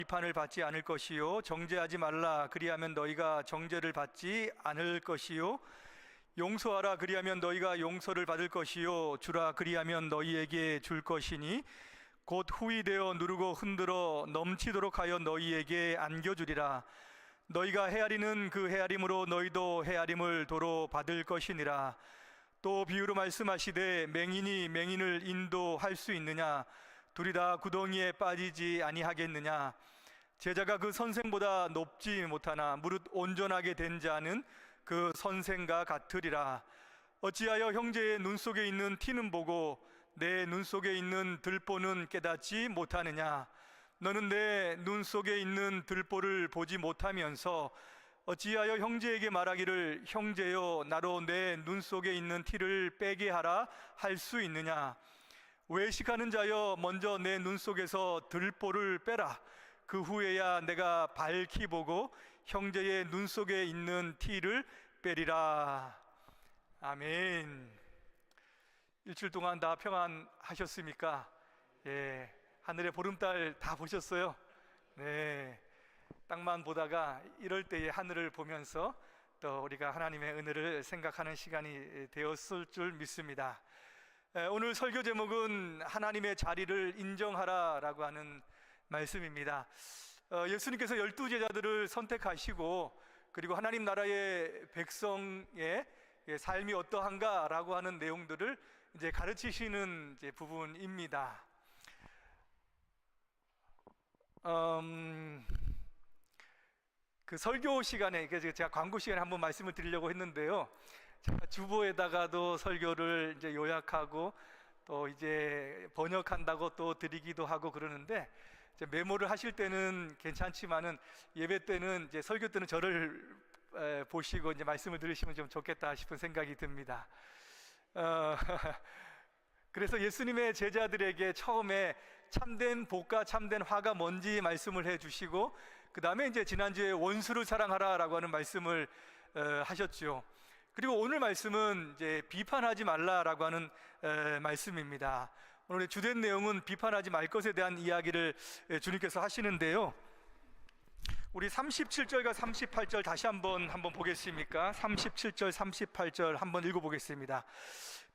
비판을 받지 않을 것이요 정죄하지 말라 그리하면 너희가 정죄를 받지 않을 것이요 용서하라 그리하면 너희가 용서를 받을 것이요 주라 그리하면 너희에게 줄 것이니 곧 후히 되어 누르고 흔들어 넘치도록 하여 너희에게 안겨주리라. 너희가 헤아리는 그 헤아림으로 너희도 헤아림을 도로 받을 것이니라. 또 비유로 말씀하시되 맹인이 맹인을 인도할 수 있느냐? 둘이 다 구덩이에 빠지지 아니하겠느냐? 제자가 그 선생보다 높지 못하나 무릇 온전하게 된 자는 그 선생과 같으리라. 어찌하여 형제의 눈 속에 있는 티는 보고 내 눈 속에 있는 들보는 깨닫지 못하느냐? 너는 내 눈 속에 있는 들보를 보지 못하면서 어찌하여 형제에게 말하기를 형제여 나로 내 눈 속에 있는 티를 빼게 하라 할 수 있느냐? 외식하는 자여 먼저 내 눈 속에서 들보를 빼라. 그 후에야 내가 밝히 보고 형제의 눈 속에 있는 티를 빼리라. 아멘. 일주일 동안 다 평안하셨습니까? 예, 하늘의 보름달 다 보셨어요? 네, 땅만 보다가 이럴 때의 하늘을 보면서 또 우리가 하나님의 은혜를 생각하는 시간이 되었을 줄 믿습니다. 오늘 설교 제목은 하나님의 자리를 인정하라라고 하는 말씀입니다. 예수님께서 12제자들을 선택하시고 그리고 하나님 나라의 백성의 삶이 어떠한가라고 하는 내용들을 이제 가르치시는 부분입니다. 그 설교 시간에 제가 광고 시간에 한번 말씀을 드리려고 했는데요. 제가 주보에다가도 설교를 이제 요약하고 또 이제 번역한다고 또 드리기도 하고 그러는데 이제 메모를 하실 때는 괜찮지만은 예배 때는 이제 설교 때는 저를 보시고 이제 말씀을 들으시면 좀 좋겠다 싶은 생각이 듭니다. 그래서 예수님의 제자들에게 처음에 참된 복과 참된 화가 뭔지 말씀을 해주시고 그 다음에 이제 지난주에 원수를 사랑하라라고 하는 말씀을 하셨죠. 그리고 오늘 말씀은 이제 비판하지 말라라고 하는 말씀입니다. 오늘 주된 내용은 비판하지 말 것에 대한 이야기를 주님께서 하시는데요. 우리 37절과 38절 다시 한번 보겠습니까? 37절 38절 한번 읽어보겠습니다.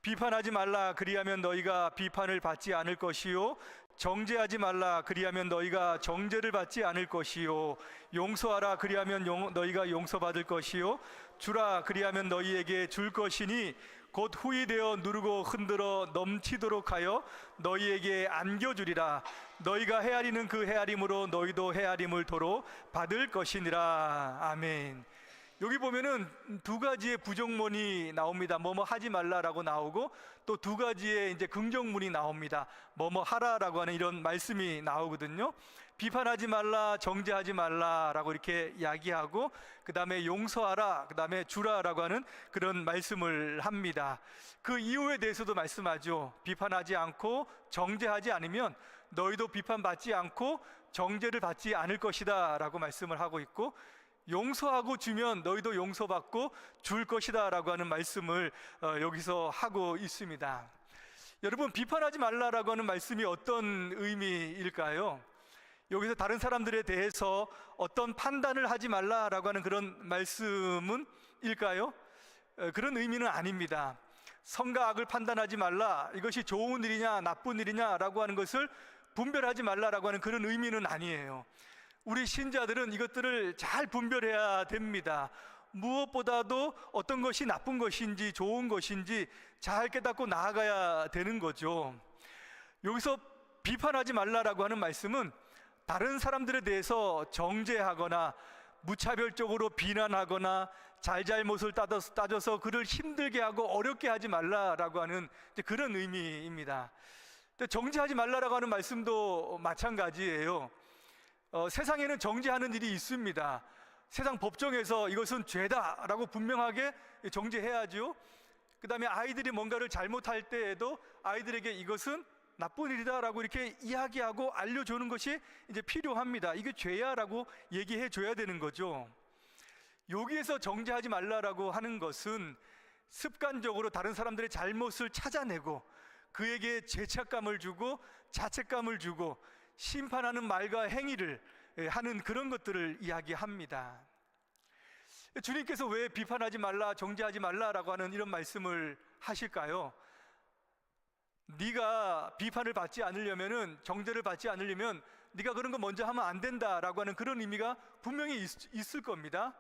비판하지 말라 그리하면 너희가 비판을 받지 않을 것이요 정죄하지 말라 그리하면 너희가 정죄를 받지 않을 것이요 용서하라 그리하면 너희가 용서받을 것이요 주라 그리하면 너희에게 줄 것이니 곧 후히 되어 누르고 흔들어 넘치도록 하여 너희에게 안겨주리라. 너희가 헤아리는 그 헤아림으로 너희도 헤아림을 도로 받을 것이니라. 아멘. 여기 보면은 두 가지의 부정문이 나옵니다. 뭐뭐 하지 말라라고 나오고 또 두 가지의 이제 긍정문이 나옵니다. 뭐뭐 하라라고 하는 이런 말씀이 나오거든요. 비판하지 말라, 정죄하지 말라라고 이렇게 이야기하고 그 다음에 용서하라, 그 다음에 주라라고 하는 그런 말씀을 합니다. 그 이유에 대해서도 말씀하죠. 비판하지 않고 정죄하지 않으면 너희도 비판받지 않고 정죄를 받지 않을 것이다 라고 말씀을 하고 있고 용서하고 주면 너희도 용서받고 줄 것이다 라고 하는 말씀을 여기서 하고 있습니다. 여러분, 비판하지 말라라고 하는 말씀이 어떤 의미일까요? 여기서 다른 사람들에 대해서 어떤 판단을 하지 말라라고 하는 그런 말씀은 일까요? 그런 의미는 아닙니다. 선과 악을 판단하지 말라, 이것이 좋은 일이냐 나쁜 일이냐라고 하는 것을 분별하지 말라라고 하는 그런 의미는 아니에요. 우리 신자들은 이것들을 잘 분별해야 됩니다. 무엇보다도 어떤 것이 나쁜 것인지 좋은 것인지 잘 깨닫고 나아가야 되는 거죠. 여기서 비판하지 말라라고 하는 말씀은 다른 사람들에 대해서 정죄하거나 무차별적으로 비난하거나 잘잘못을 따져서 그를 힘들게 하고 어렵게 하지 말라라고 하는 그런 의미입니다. 정죄하지 말라라고 하는 말씀도 마찬가지예요. 세상에는 정죄하는 일이 있습니다. 세상 법정에서 이것은 죄다라고 분명하게 정죄해야죠. 그 다음에 아이들이 뭔가를 잘못할 때에도 아이들에게 이것은 나쁜 일이다라고 이렇게 이야기하고 알려주는 것이 이제 필요합니다. 이게 죄야라고 얘기해 줘야 되는 거죠. 여기에서 정죄하지 말라라고 하는 것은 습관적으로 다른 사람들의 잘못을 찾아내고 그에게 죄책감을 주고 자책감을 주고 심판하는 말과 행위를 하는 그런 것들을 이야기합니다. 주님께서 왜 비판하지 말라, 정죄하지 말라라고 하는 이런 말씀을 하실까요? 네가 비판을 받지 않으려면은, 정죄를 받지 않으려면 네가 그런 거 먼저 하면 안 된다라고 하는 그런 의미가 분명히 있을 겁니다.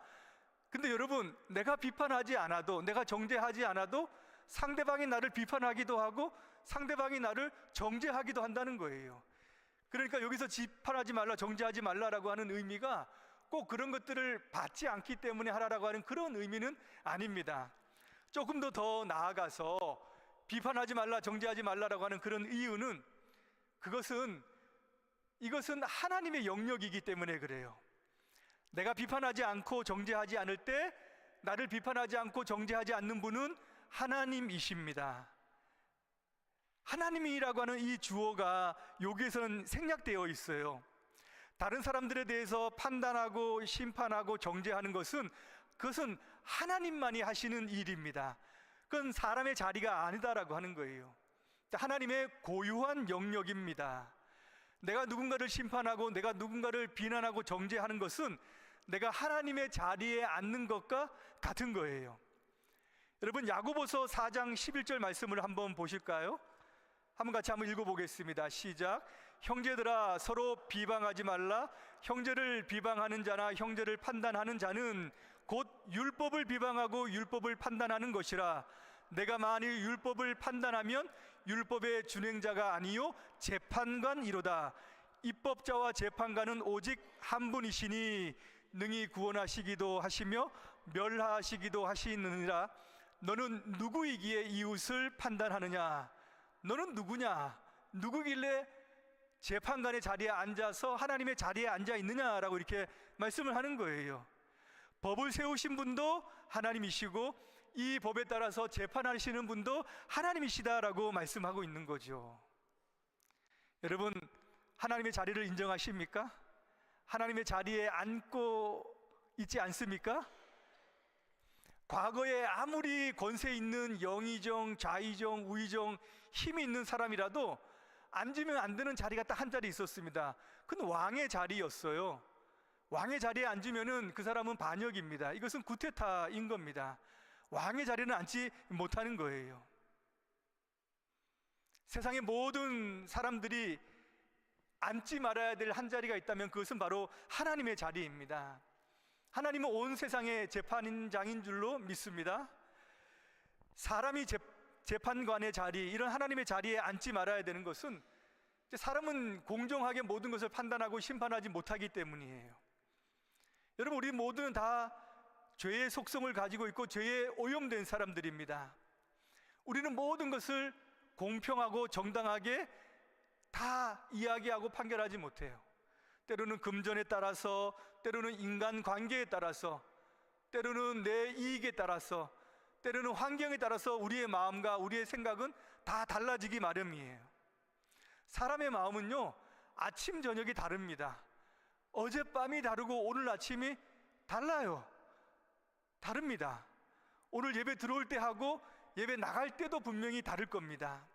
근데 여러분, 내가 비판하지 않아도, 내가 정죄하지 않아도 상대방이 나를 비판하기도 하고 상대방이 나를 정죄하기도 한다는 거예요. 그러니까 여기서 비판하지 말라, 정죄하지 말라라고 하는 의미가 꼭 그런 것들을 받지 않기 때문에 하라라고 하는 그런 의미는 아닙니다. 조금 더 나아가서 비판하지 말라, 정죄하지 말라라고 하는 그런 이유는, 이것은 하나님의 영역이기 때문에 그래요. 내가 비판하지 않고 정죄하지 않을 때 나를 비판하지 않고 정죄하지 않는 분은 하나님이십니다. 하나님이라고 하는 이 주어가 여기에서는 생략되어 있어요. 다른 사람들에 대해서 판단하고 심판하고 정죄하는 것은, 그것은 하나님만이 하시는 일입니다. 그건 사람의 자리가 아니다라고 하는 거예요. 하나님의 고유한 영역입니다. 내가 누군가를 심판하고 내가 누군가를 비난하고 정죄하는 것은 내가 하나님의 자리에 앉는 것과 같은 거예요. 여러분, 야고보서 4장 11절 말씀을 한번 보실까요? 같이 한번 읽어보겠습니다. 시작. 형제들아, 서로 비방하지 말라. 형제를 비방하는 자나 형제를 판단하는 자는 곧 율법을 비방하고 율법을 판단하는 것이라. 내가 만일 율법을 판단하면 율법의 준행자가 아니요 재판관이로다. 입법자와 재판관은 오직 한 분이시니 능히 구원하시기도 하시며 멸하시기도 하시느니라. 너는 누구이기에 이웃을 판단하느냐? 너는 누구냐? 누구길래 재판관의 자리에 앉아서 하나님의 자리에 앉아 있느냐라고 이렇게 말씀을 하는 거예요. 법을 세우신 분도 하나님이시고 이 법에 따라서 재판하시는 분도 하나님이시다라고 말씀하고 있는 거죠. 여러분, 하나님의 자리를 인정하십니까? 하나님의 자리에 앉고 있지 않습니까? 과거에 아무리 권세 있는 영의정, 좌의정, 우의정, 힘이 있는 사람이라도 앉으면 안 되는 자리가 딱 한 자리 있었습니다. 그건 왕의 자리였어요. 왕의 자리에 앉으면은 그 사람은 반역입니다. 이것은 구테타인 겁니다. 왕의 자리는 앉지 못하는 거예요. 세상의 모든 사람들이 앉지 말아야 될 한 자리가 있다면 그것은 바로 하나님의 자리입니다. 하나님은 온 세상의 재판장인 줄로 믿습니다. 사람이 재판관의 자리, 이런 하나님의 자리에 앉지 말아야 되는 것은 사람은 공정하게 모든 것을 판단하고 심판하지 못하기 때문이에요. 여러분, 우리 모두는 다 죄의 속성을 가지고 있고 죄에 오염된 사람들입니다. 우리는 모든 것을 공평하고 정당하게 다 이야기하고 판결하지 못해요. 때로는 금전에 따라서, 때로는 인간관계에 따라서, 때로는 내 이익에 따라서, 때로는 환경에 따라서 우리의 마음과 우리의 생각은 다 달라지기 마련이에요. 사람의 마음은요, 아침 저녁이 다릅니다. 어젯밤이 다르고 오늘 아침이 달라요. 다릅니다. 오늘 예배 들어올 때 하고 예배 나갈 때도 분명히 다를 겁니다.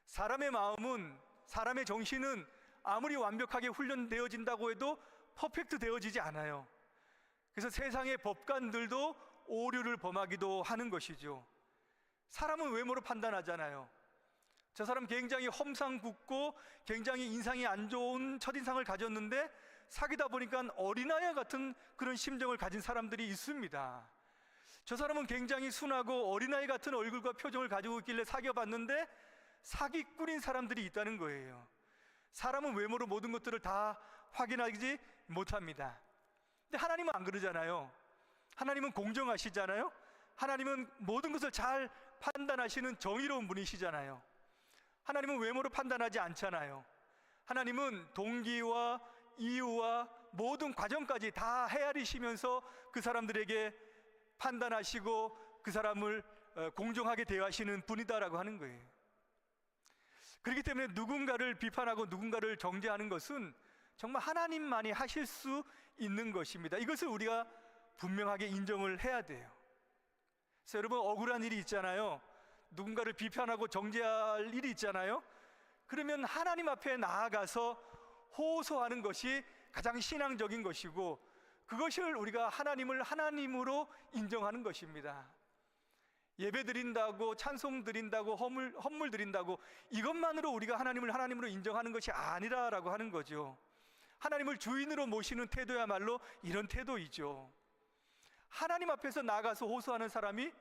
사람의 마음은, 사람의 정신은 아무리 완벽하게 훈련되어진다고 해도 퍼펙트 되어지지 않아요. 그래서 세상의 법관들도 오류를 범하기도 하는 것이죠. 사람은 외모로 판단하잖아요. 저 사람 굉장히 험상궂고 굉장히 인상이 안 좋은 첫인상을 가졌는데 사귀다 보니까 어린아이 같은 그런 심정을 가진 사람들이 있습니다. 저 사람은 굉장히 순하고 어린아이 같은 얼굴과 표정을 가지고 있길래 사귀어봤는데 사기꾼인 사람들이 있다는 거예요. 사람은 외모로 모든 것들을 다 확인하지 못합니다. 근데 하나님은 안 그러잖아요. 하나님은 공정하시잖아요. 하나님은 모든 것을 잘 판단하시는 정의로운 분이시잖아요. 하나님은 외모로 판단하지 않잖아요. 하나님은 동기와 이유와 모든 과정까지 다 헤아리시면서 그 사람들에게 판단하시고 그 사람을 공정하게 대하시는 분이다라고 하는 거예요. 그렇기 때문에 누군가를 비판하고 누군가를 정죄하는 것은 정말 하나님만이 하실 수 있는 것입니다. 이것을 우리가 분명하게 인정을 해야 돼요. 그래서 여러분, 억울한 일이 있잖아요. 누군가를 비판하고 정죄할 일이 있잖아요. 그러면 하나님 앞에 나아가서 호소하는 것이 가장 신앙적인 것이고, 그것을 우리가 하나님을 하나님으로 인정하는 것입니다. 예배 드린다고, 찬송 드린다고, 헌물 드린다고, 이것만으로 우리가 하나님을 하나님으로 인정하는 것이 아니라라고 하는 거죠. 하나님을 주인으로 모시는 태도야말로 이런 태도이죠. 하나님 앞에서 나아가서 호소하는 사람이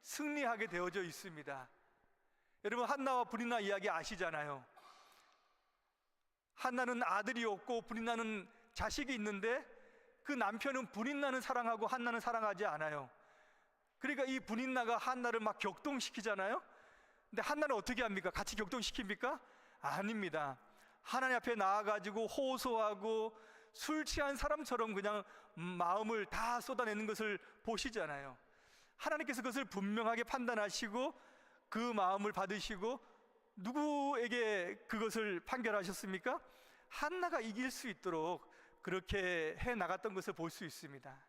승리하게 되어져 있습니다. 여러분, 한나와 브리나 이야기 아시잖아요. 한나는 아들이 없고 브리나는 자식이 있는데, 그 남편은 브리나는 사랑하고 한나는 사랑하지 않아요. 그러니까 이 브리나가 한나를 막 격동시키잖아요. 근데 한나는 어떻게 합니까? 같이 격동시킵니까? 아닙니다. 하나님 앞에 나아가지고 호소하고 술 취한 사람처럼 그냥 마음을 다 쏟아내는 것을 보시잖아요. 하나님께서 그것을 분명하게 판단하시고 그 마음을 받으시고 누구에게 그것을 판결하셨습니까? 한나가 이길 수 있도록 그렇게 해 나갔던 것을 볼 수 있습니다.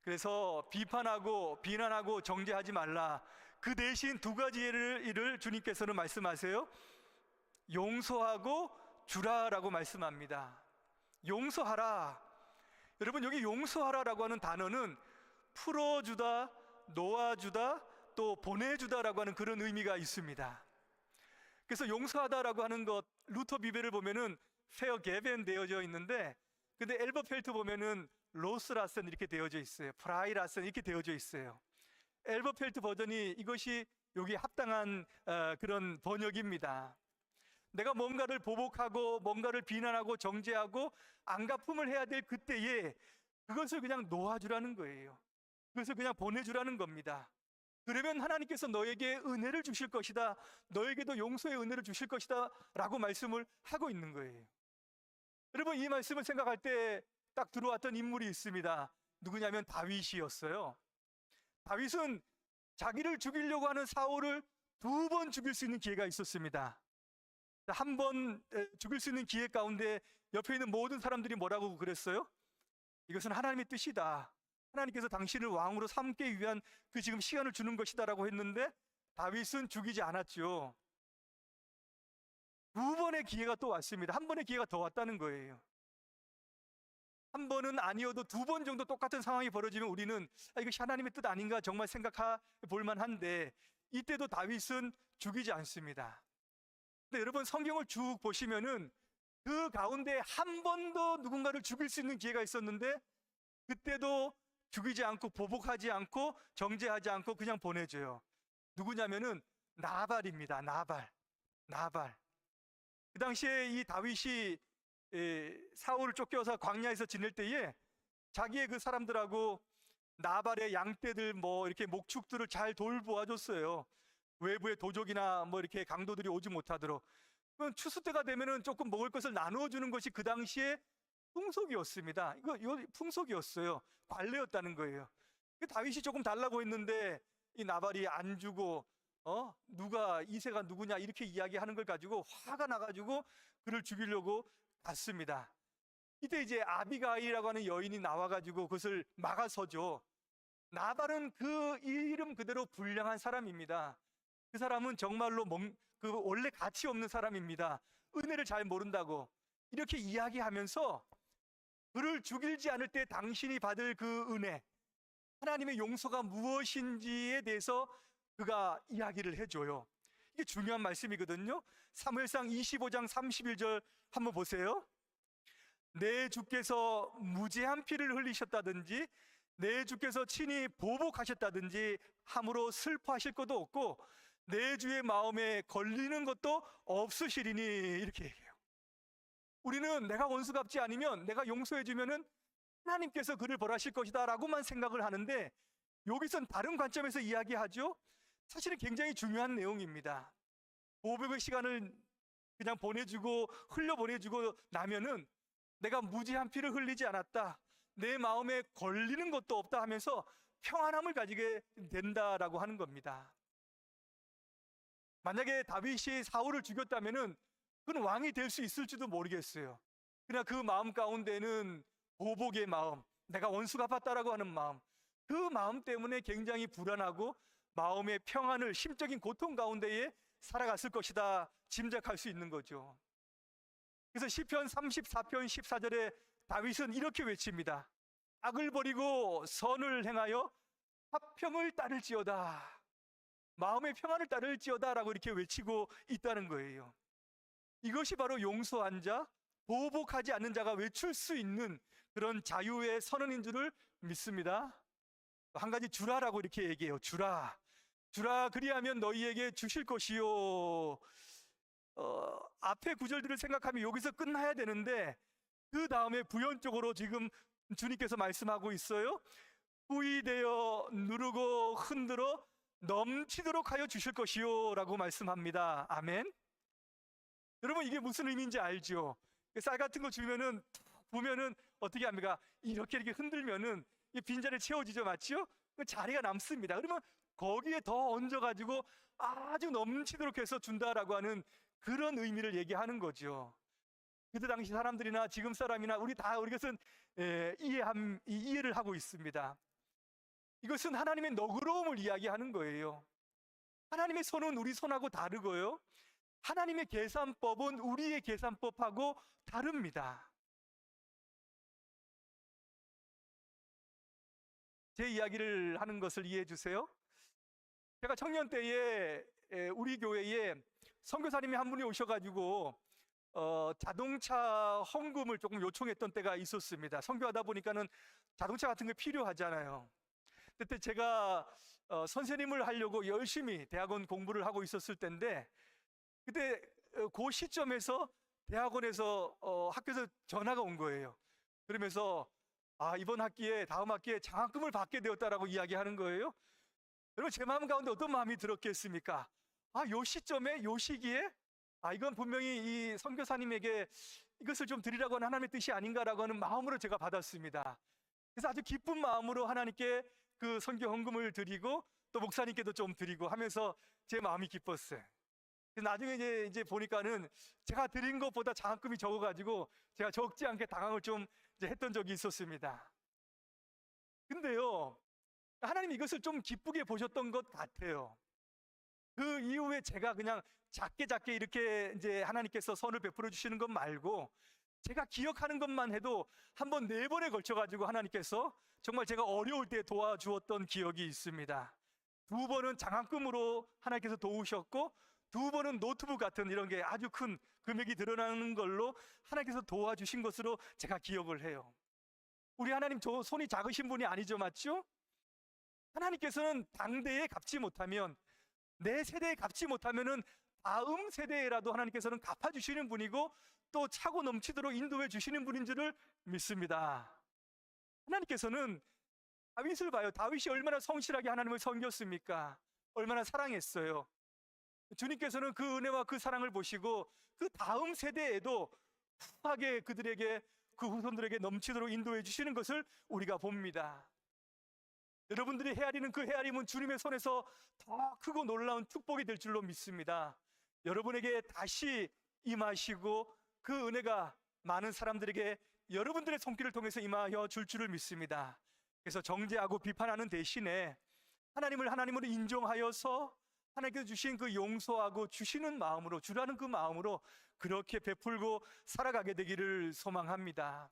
그래서 비판하고 비난하고 정죄하지 말라. 그 대신 두 가지 일을 주님께서는 말씀하세요. 용서하고 주라라고 말씀합니다. 용서하라. 여러분, 여기 용서하라라고 하는 단어는 풀어주다, 놓아주다, 또 보내주다라고 하는 그런 의미가 있습니다. 그래서 용서하다라고 하는 것, 루터 비벨을 보면은 페어게벤 되어져 있는데, 근데 엘버펠트 보면은 로스라센 이렇게 되어져 있어요. 프라이라센 이렇게 되어져 있어요. 엘버펠트 버전이 이것이 여기 합당한 그런 번역입니다. 내가 뭔가를 보복하고 뭔가를 비난하고 정죄하고 안갚음을 해야 될 그때에 그것을 그냥 놓아주라는 거예요. 그것을 그냥 보내주라는 겁니다. 그러면 하나님께서 너에게 은혜를 주실 것이다, 너에게도 용서의 은혜를 주실 것이다 라고 말씀을 하고 있는 거예요. 여러분, 이 말씀을 생각할 때 딱 들어왔던 인물이 있습니다. 누구냐면 다윗이었어요. 다윗은 자기를 죽이려고 하는 사울을 2번 죽일 수 있는 기회가 있었습니다. 한 번 죽일 수 있는 기회 가운데 옆에 있는 모든 사람들이 뭐라고 그랬어요? 이것은 하나님의 뜻이다, 하나님께서 당신을 왕으로 삼기 위한 그 지금 시간을 주는 것이다 라고 했는데, 다윗은 죽이지 않았죠. 2번의 기회가 또 왔습니다. 한 번의 기회가 더 왔다는 거예요. 한 번은 아니어도 2번 정도 똑같은 상황이 벌어지면 우리는 이것이 하나님의 뜻 아닌가 정말 생각해 볼 만한데, 이때도 다윗은 죽이지 않습니다. 근데 여러분, 성경을 쭉 보시면은 그 가운데 한 번 더 누군가를 죽일 수 있는 기회가 있었는데, 그때도 죽이지 않고 보복하지 않고 정죄하지 않고 그냥 보내줘요. 누구냐면은 나발입니다. 나발. 그 당시에 이 다윗이 사울을 쫓겨서 광야에서 지낼 때에 자기의 그 사람들하고 나발의 양떼들 뭐 이렇게 목축들을 잘 돌보아줬어요. 외부의 도적이나 뭐 이렇게 강도들이 오지 못하도록. 추수 때가 되면은 조금 먹을 것을 나누어 주는 것이 그 당시에 풍속이었습니다. 이거 풍속이었어요. 관례였다는 거예요. 다윗이 조금 달라고 했는데 이 나발이 안 주고 누가 이세가 누구냐 이렇게 이야기하는 걸 가지고 화가 나가지고 그를 죽이려고 갔습니다. 이때 이제 아비가일이라고 하는 여인이 나와가지고 그것을 막아서죠. 나발은 그 이름 그대로 불량한 사람입니다. 그 사람은 정말로 원래 가치 없는 사람입니다. 은혜를 잘 모른다고 이렇게 이야기하면서 그를 죽이지 않을 때 당신이 받을 그 은혜, 하나님의 용서가 무엇인지에 대해서 그가 이야기를 해줘요. 이게 중요한 말씀이거든요. 사무엘상 25장 31절 한번 보세요. 내 주께서 무죄한 피를 흘리셨다든지 내 주께서 친히 보복하셨다든지 함으로 슬퍼하실 것도 없고 내 주의 마음에 걸리는 것도 없으시리니, 이렇게 얘기해요. 우리는 내가 원수 갚지 않으면, 내가 용서해 주면은 하나님께서 그를 벌하실 것이다 라고만 생각을 하는데, 여기선 다른 관점에서 이야기하죠. 사실은 굉장히 중요한 내용입니다. 보복의 시간을 그냥 보내주고 흘려보내주고 나면은 내가 무지한 피를 흘리지 않았다, 내 마음에 걸리는 것도 없다 하면서 평안함을 가지게 된다라고 하는 겁니다. 만약에 다윗이 사울을 죽였다면은 그는 왕이 될 수 있을지도 모르겠어요. 그러나 그 마음 가운데는 보복의 마음, 내가 원수 갚았다라고 하는 마음, 그 마음 때문에 굉장히 불안하고 마음의 평안을, 심적인 고통 가운데에 살아갔을 것이다 짐작할 수 있는 거죠. 그래서 시편 34편 14절에 다윗은 이렇게 외칩니다. 악을 버리고 선을 행하여 화평을 따를지어다. 마음의 평안을 따를지어다라고 이렇게 외치고 있다는 거예요. 이것이 바로 용서한 자, 보복하지 않는 자가 외칠 수 있는 그런 자유의 선언인 줄을 믿습니다. 한 가지 주라라고 이렇게 얘기해요. 주라. 주라 그리하면 너희에게 주실 것이요. 앞에 구절들을 생각하면 여기서 끝나야 되는데 그 다음에 부연적으로 지금 주님께서 말씀하고 있어요. 후이되어 누르고 흔들어 넘치도록 하여 주실 것이요 라고 말씀합니다. 아멘. 여러분 이게 무슨 의미인지 알죠? 쌀 같은 거 주면은 보면은 어떻게 합니까? 이렇게 흔들면은 빈자리 채워지죠, 맞죠? 자리가 남습니다. 그러면 거기에 더 얹어가지고 아주 넘치도록 해서 준다라고 하는 그런 의미를 얘기하는 거죠. 그때 당시 사람들이나 지금 사람이나 우리 것은 이해를 하고 있습니다. 이것은 하나님의 너그러움을 이야기하는 거예요. 하나님의 손은 우리 손하고 다르고요. 하나님의 계산법은 우리의 계산법하고 다릅니다. 제 이야기를 하는 것을 이해해 주세요. 제가 청년 때에 우리 교회에 선교사님이 한 분이 오셔가지고 자동차 헌금을 조금 요청했던 때가 있었습니다. 선교하다 보니까는 자동차 같은 게 필요하잖아요. 그때 제가 선생님을 하려고 열심히 대학원 공부를 하고 있었을 때인데 그때 그 시점에서 대학원에서 학교에서 전화가 온 거예요. 그러면서 이번 학기에 다음 학기에 장학금을 받게 되었다라고 이야기하는 거예요. 여러분 제 마음 가운데 어떤 마음이 들었겠습니까? 요 시점에 요 시기에 이건 분명히 이 선교사님에게 이것을 좀 드리라고 하는 하나님의 뜻이 아닌가라고 하는 마음으로 제가 받았습니다. 그래서 아주 기쁜 마음으로 하나님께 그 선교 헌금을 드리고 또 목사님께도 좀 드리고 하면서 제 마음이 기뻤어요. 나중에 이제 보니까는 제가 드린 것보다 장학금이 적어가지고 제가 적지 않게 당황을 좀 했던 적이 있었습니다. 근데요, 하나님 이것을 좀 기쁘게 보셨던 것 같아요. 그 이후에 제가 그냥 작게 이렇게 이제 하나님께서 선을 베풀어 주시는 것 말고 제가 기억하는 것만 해도 한 번 4번에 걸쳐가지고 하나님께서 정말 제가 어려울 때 도와주었던 기억이 있습니다. 2번은 장학금으로 하나님께서 도우셨고 2번은 노트북 같은 이런 게 아주 큰 금액이 드러나는 걸로 하나님께서 도와주신 것으로 제가 기억을 해요. 우리 하나님 저 손이 작으신 분이 아니죠, 맞죠? 하나님께서는 당대에 갚지 못하면 내 세대에 갚지 못하면은 다음 세대에라도 하나님께서는 갚아주시는 분이고 또 차고 넘치도록 인도해 주시는 분인 줄을 믿습니다. 하나님께서는 다윗을 봐요. 다윗이 얼마나 성실하게 하나님을 섬겼습니까? 얼마나 사랑했어요. 주님께서는 그 은혜와 그 사랑을 보시고 그 다음 세대에도 푸하게 그들에게 그 후손들에게 넘치도록 인도해 주시는 것을 우리가 봅니다. 여러분들이 헤아리는 그 헤아림은 주님의 손에서 더 크고 놀라운 축복이 될 줄로 믿습니다. 여러분에게 다시 임하시고 그 은혜가 많은 사람들에게 여러분들의 손길을 통해서 임하여 줄 줄을 믿습니다. 그래서 정죄하고 비판하는 대신에 하나님을 하나님으로 인정하여서 하나님께서 주신 그 용서하고 주시는 마음으로, 주라는 그 마음으로 그렇게 베풀고 살아가게 되기를 소망합니다.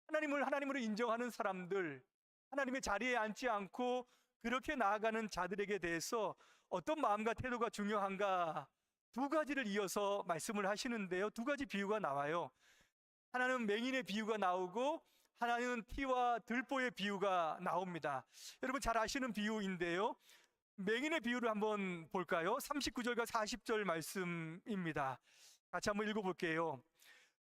하나님을 하나님으로 인정하는 사람들, 하나님의 자리에 앉지 않고 그렇게 나아가는 자들에게 대해서 어떤 마음과 태도가 중요한가 2가지를 이어서 말씀을 하시는데요. 2가지 비유가 나와요. 하나는 맹인의 비유가 나오고 하나는 티와 들보의 비유가 나옵니다. 여러분 잘 아시는 비유인데요. 맹인의 비유를 한번 볼까요? 39절과 40절 말씀입니다. 같이 한번 읽어볼게요.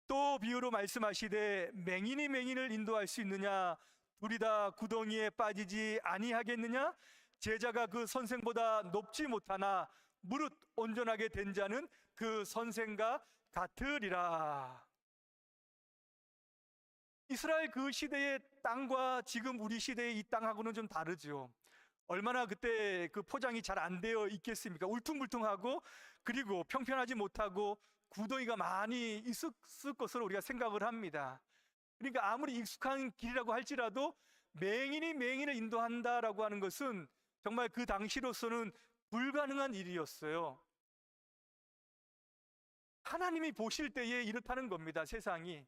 또 비유로 말씀하시되 맹인이 맹인을 인도할 수 있느냐? 둘이 다 구덩이에 빠지지 아니하겠느냐? 제자가 그 선생보다 높지 못하나 무릇 온전하게 된 자는 그 선생과 같으리라. 이스라엘 그 시대의 땅과 지금 우리 시대의 이 땅하고는 좀 다르죠. 얼마나 그때 그 포장이 잘 안 되어 있겠습니까? 울퉁불퉁하고 그리고 평평하지 못하고 구덩이가 많이 있었을 것으로 우리가 생각을 합니다. 그러니까 아무리 익숙한 길이라고 할지라도 맹인이 맹인을 인도한다라고 하는 것은 정말 그 당시로서는 불가능한 일이었어요. 하나님이 보실 때에 이렇다는 겁니다. 세상이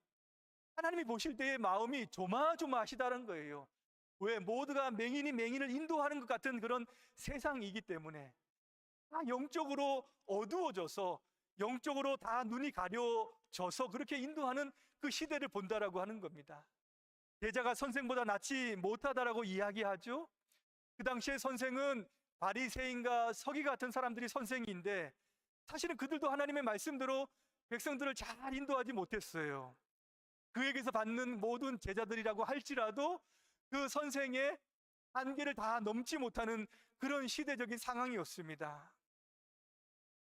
하나님이 보실 때의 마음이 조마조마하시다는 거예요. 왜? 모두가 맹인이 맹인을 인도하는 것 같은 그런 세상이기 때문에 다 영적으로 어두워져서 영적으로 다 눈이 가려져서 그렇게 인도하는 그 시대를 본다라고 하는 겁니다. 제자가 선생보다 낫지 못하다라고 이야기하죠. 그 당시에 선생은 바리새인과 서기 같은 사람들이 선생인데 사실은 그들도 하나님의 말씀대로 백성들을 잘 인도하지 못했어요. 그에게서 받는 모든 제자들이라고 할지라도 그 선생의 한계를 다 넘지 못하는 그런 시대적인 상황이었습니다.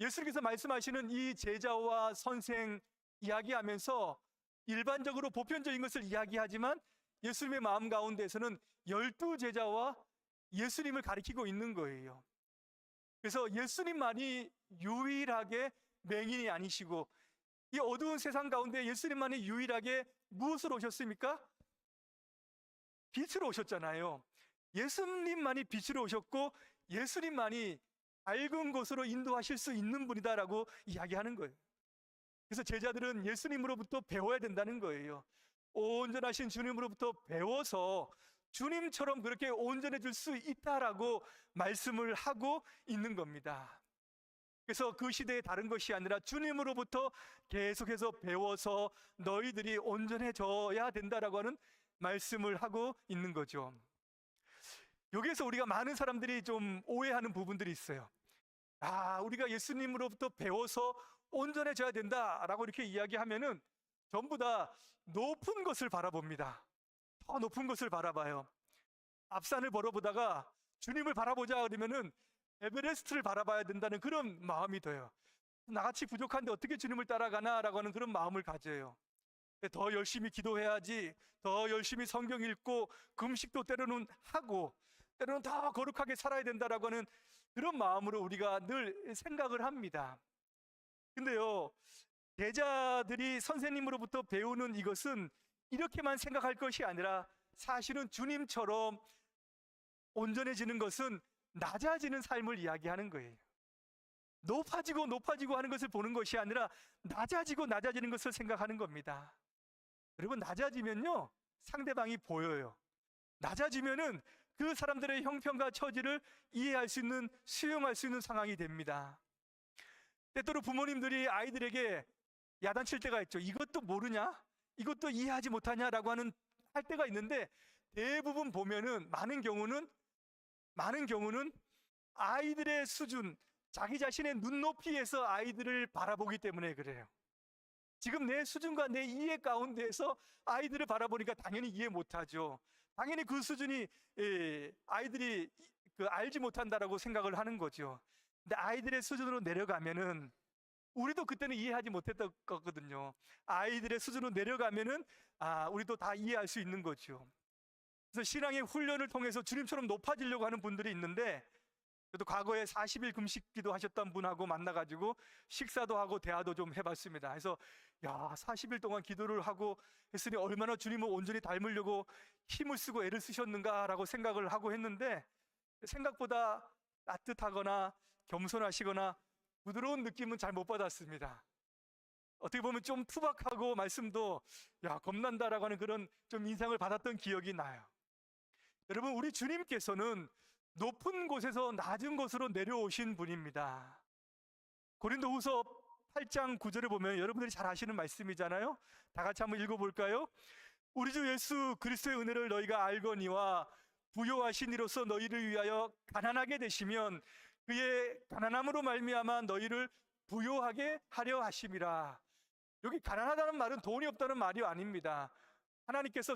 예수님께서 말씀하시는 이 제자와 선생 이야기하면서 일반적으로 보편적인 것을 이야기하지만 예수님의 마음 가운데에서는 12제자와 예수님을 가리키고 있는 거예요. 그래서 예수님만이 유일하게 맹인이 아니시고 이 어두운 세상 가운데 예수님만이 유일하게 무엇으로 오셨습니까? 빛으로 오셨잖아요. 예수님만이 빛으로 오셨고 예수님만이 밝은 곳으로 인도하실 수 있는 분이다라고 이야기하는 거예요. 그래서 제자들은 예수님으로부터 배워야 된다는 거예요. 온전하신 주님으로부터 배워서 주님처럼 그렇게 온전해질 수 있다라고 말씀을 하고 있는 겁니다. 그래서 그 시대에 다른 것이 아니라 주님으로부터 계속해서 배워서 너희들이 온전해져야 된다라고 하는 말씀을 하고 있는 거죠. 여기에서 우리가 많은 사람들이 좀 오해하는 부분들이 있어요. 우리가 예수님으로부터 배워서 온전해져야 된다라고 이렇게 이야기하면은 전부 다 높은 것을 바라봅니다. 더 높은 것을 바라봐요. 앞산을 바라보다가 주님을 바라보자 그러면은 에베레스트를 바라봐야 된다는 그런 마음이 돼요. 나같이 부족한데 어떻게 주님을 따라가나라고 하는 그런 마음을 가져요. 더 열심히 기도해야지, 더 열심히 성경 읽고 금식도 때로는 하고 때로는 더 거룩하게 살아야 된다라고 하는 그런 마음으로 우리가 늘 생각을 합니다. 근데요, 제자들이 선생님으로부터 배우는 이것은 이렇게만 생각할 것이 아니라 사실은 주님처럼 온전해지는 것은 낮아지는 삶을 이야기하는 거예요. 높아지고 높아지고 하는 것을 보는 것이 아니라 낮아지고 낮아지는 것을 생각하는 겁니다. 여러분, 낮아지면요 상대방이 보여요. 낮아지면은 그 사람들의 형편과 처지를 이해할 수 있는, 수용할 수 있는 상황이 됩니다. 때때로 부모님들이 아이들에게 야단칠 때가 있죠. 이것도 모르냐? 이것도 이해하지 못하냐라고 할 때가 있는데 대부분 보면은 많은 경우는 아이들의 수준, 자기 자신의 눈높이에서 아이들을 바라보기 때문에 그래요. 지금 내 수준과 내 이해 가운데에서 아이들을 바라보니까 당연히 이해 못하죠. 당연히 그 수준이 아이들이 알지 못한다라고 생각을 하는 거죠. 근데 아이들의 수준으로 내려가면은 우리도 그때는 이해하지 못했던 거거든요. 아이들의 수준으로 내려가면은 우리도 다 이해할 수 있는 거죠. 그래서 신앙의 훈련을 통해서 주님처럼 높아지려고 하는 분들이 있는데, 저도 과거에 40일 금식기도 하셨던 분하고 만나가지고 식사도 하고 대화도 좀 해봤습니다. 그래서 40일 동안 기도를 하고 했으니 얼마나 주님을 온전히 닮으려고 힘을 쓰고 애를 쓰셨는가라고 생각을 하고 했는데, 생각보다 따뜻하거나 겸손하시거나 부드러운 느낌은 잘 못 받았습니다. 어떻게 보면 좀 투박하고 말씀도 겁난다라고 하는 그런 좀 인상을 받았던 기억이 나요. 여러분, 우리 주님께서는 높은 곳에서 낮은 곳으로 내려오신 분입니다. 고린도후서 8장 9절을 보면 여러분들이 잘 아시는 말씀이잖아요. 다 같이 한번 읽어볼까요? 우리 주 예수 그리스도의 은혜를 너희가 알거니와 부요하신 이로써 너희를 위하여 가난하게 되시면 그의 가난함으로 말미암아 너희를 부요하게 하려 하심이라. 여기 가난하다는 말은 돈이 없다는 말이 아닙니다.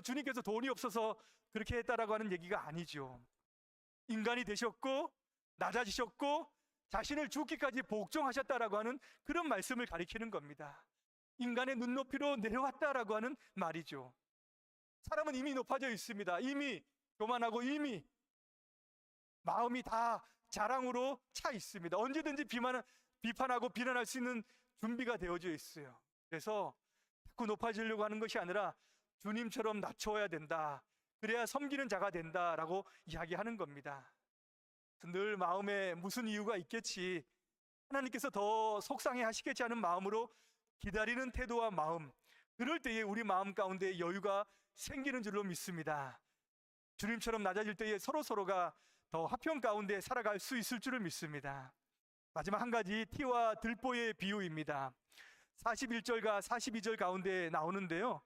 주님께서 돈이 없어서 그렇게 했다라고 하는 얘기가 아니죠. 인간이 되셨고 낮아지셨고 자신을 죽기까지 복종하셨다라고 하는 그런 말씀을 가리키는 겁니다. 인간의 눈높이로 내려왔다라고 하는 말이죠. 사람은 이미 높아져 있습니다. 이미 교만하고 이미 마음이 다 자랑으로 차 있습니다. 언제든지 비판하고 비난할 수 있는 준비가 되어져 있어요. 그래서 자꾸 높아지려고 하는 것이 아니라 주님처럼 낮춰야 된다. 그래야 섬기는 자가 된다라고 이야기하는 겁니다. 늘 마음에 무슨 이유가 있겠지, 하나님께서 더 속상해 하시겠지 하는 마음으로 기다리는 태도와 마음, 그럴 때에 우리 마음 가운데 여유가 생기는 줄로 믿습니다. 주님처럼 낮아질 때에 서로가 더 화평 가운데 살아갈 수 있을 줄을 믿습니다. 마지막 한 가지, 티와 들보의 비유입니다. 41절과 42절 가운데 나오는데요.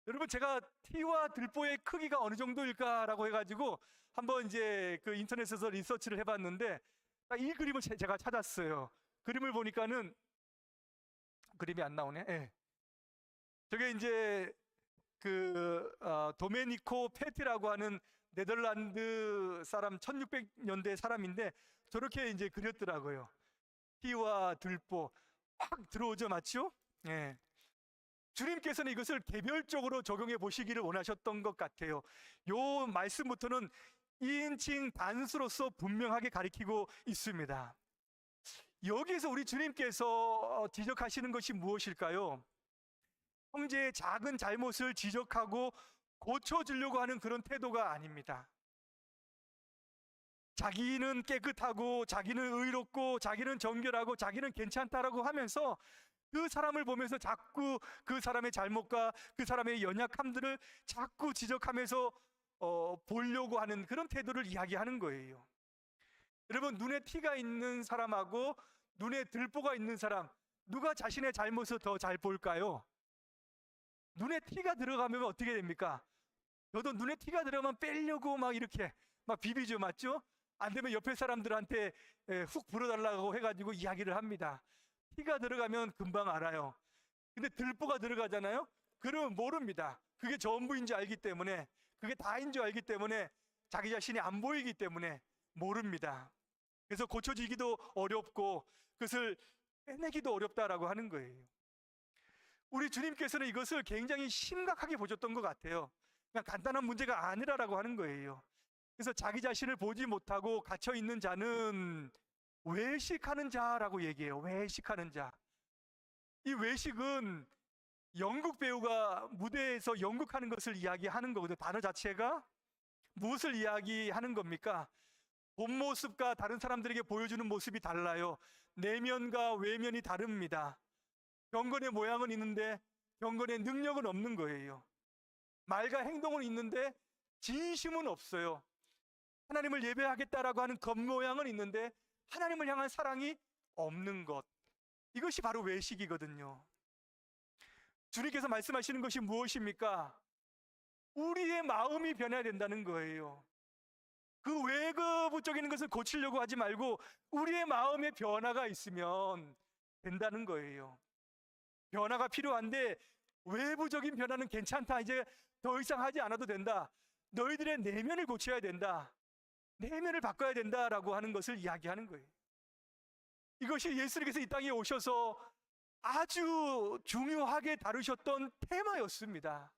여러분, 제가 티와 들보의 크기가 어느 정도일까라고 해가지고 한번 이제 그 인터넷에서 리서치를 해봤는데 딱 이 그림을 제가 찾았어요. 그림을 보니까는 그림이 안 나오네. 예. 저게 이제 도메니코 페티라고 하는 네덜란드 사람, 1600년대 사람인데 저렇게 이제 그렸더라고요. 티와 들보 확 들어오죠, 맞죠? 예. 주님께서는 이것을 개별적으로 적용해 보시기를 원하셨던 것 같아요. 요 말씀부터는 2인칭 단수로서 분명하게 가리키고 있습니다. 여기서 우리 주님께서 지적하시는 것이 무엇일까요? 형제의 작은 잘못을 지적하고 고쳐주려고 하는 그런 태도가 아닙니다. 자기는 깨끗하고 자기는 의롭고 자기는 정결하고 자기는 괜찮다라고 하면서 그 사람을 보면서 자꾸 그 사람의 잘못과 그 사람의 연약함들을 자꾸 지적하면서 보려고 하는 그런 태도를 이야기하는 거예요. 여러분, 눈에 티가 있는 사람하고 눈에 들보가 있는 사람, 누가 자신의 잘못을 더 잘 볼까요? 눈에 티가 들어가면 어떻게 됩니까? 저도 눈에 티가 들어가면 빼려고 막 이렇게 막 비비죠, 맞죠? 안 되면 옆에 사람들한테 훅 불어달라고 해가지고 이야기를 합니다. 티가 들어가면 금방 알아요. 근데 들보가 들어가잖아요? 그러면 모릅니다. 그게 전부인지 알기 때문에, 그게 다인 줄 알기 때문에, 자기 자신이 안 보이기 때문에 모릅니다. 그래서 고쳐지기도 어렵고 그것을 빼내기도 어렵다라고 하는 거예요. 우리 주님께서는 이것을 굉장히 심각하게 보셨던 것 같아요. 그냥 간단한 문제가 아니라라고 하는 거예요. 그래서 자기 자신을 보지 못하고 갇혀 있는 자는 외식하는 자라고 얘기해요. 외식하는 자. 이 외식은 연극 배우가 무대에서 연극하는 것을 이야기하는 거거든요. 단어 자체가 무엇을 이야기하는 겁니까? 본 모습과 다른 사람들에게 보여주는 모습이 달라요. 내면과 외면이 다릅니다. 경건의 모양은 있는데 경건의 능력은 없는 거예요. 말과 행동은 있는데 진심은 없어요. 하나님을 예배하겠다라고 하는 겉모양은 있는데 하나님을 향한 사랑이 없는 것, 이것이 바로 외식이거든요. 주님께서 말씀하시는 것이 무엇입니까? 우리의 마음이 변해야 된다는 거예요. 그 외부적인 것을 고치려고 하지 말고 우리의 마음에 변화가 있으면 된다는 거예요. 변화가 필요한데 외부적인 변화는 괜찮다, 이제 더 이상 하지 않아도 된다, 너희들의 내면을 고쳐야 된다, 내면을 바꿔야 된다라고 하는 것을 이야기하는 거예요. 이것이 예수님께서 이 땅에 오셔서 아주 중요하게 다루셨던 테마였습니다.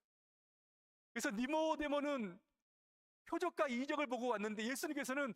그래서 니모데모는 표적과 이적을 보고 왔는데 예수님께서는